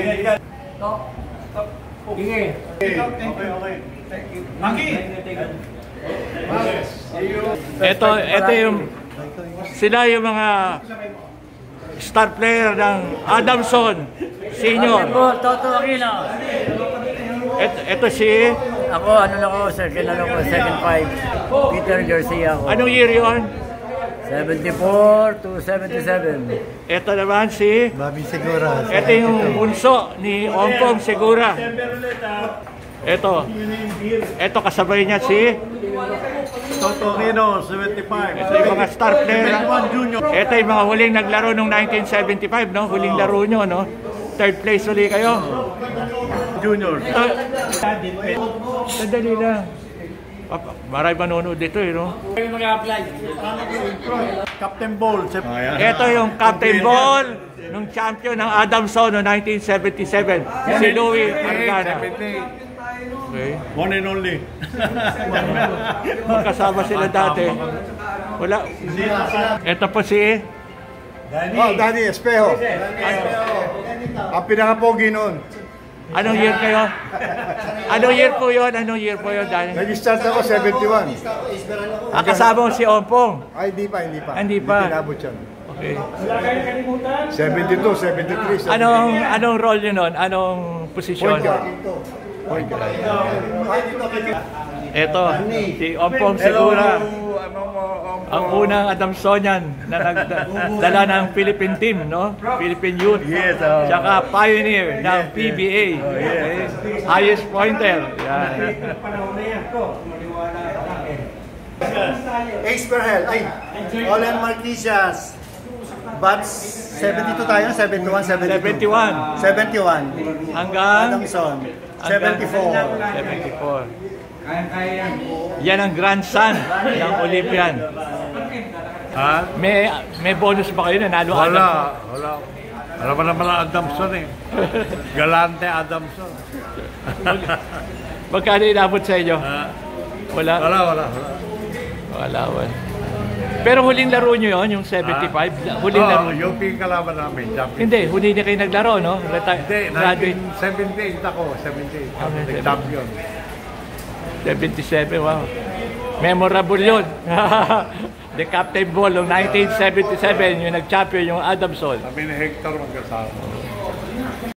Sige. Okay. Maki! Ito yung sila yung mga star player ng Adamson Senior. Toto Aquino. Ito si Ako, ano lang ako, second 5. Peter Garcia ako. anong year yon? 74 to 77. Ito naman si Bobby Segura. ito yung bunso ni Ompong Segura. Ito kasabay niya si Toto Aquino, 75. ito yung mga star player. Ito yung mga huling naglaro noong 1975, no? Huling laro nyo, no? Third place ulit kayo. Junior. Sandali lang. Maray manonood dito, no? Captain Ball. Ito yung Captain Ball ng champion ng Adamson noong 1977. Si Louis Argana. Okay. One and only. Magkasama sila dati. Wala. Ito po si Danny Espejo. Ang pinaka-pogi noon. anong year kayo? Anong year po yun? Anong year po yun, Danny? Nag-start ako 71. Kasama mo si Ompong. Ay, hindi pa. Hindi pa. Pinabot yan. Okay. 72, 73. Anong role yun nun? Anong posisyon? Point guard. Ito, si Ompong Segura. Ang unang Adamsonian na nagdala ng Philippine team, no? Philippine Youth. Yes. Tsaka pioneer ng PBA. Okay. Highest pointer. Yan. Ace Perhel. Ay, Olen Marquisias. Bats 72 tayo, 71, 72. 71. Hanggang Adamson. 74. 74. Yan ang grandson ng Olympian. Ha? May bonus ba kayo? Nanalo Wala. Alam mo naman ang Adamson eh. Galante Adamson. Magkano inabot sa inyo? Wala. Wala. Pero huling laro nyo yun, yung 75? Huling laro nyo? Yung kalaban namin. Champion. Hindi, huli na kayo naglaro, no? Hindi, Graduate. 78 ako. 78. Champion. 77, wow. Memorable yun. The Captain Ball, noong 1977, yung nag-champion yung Adamson. Kami ni Hector magkasama.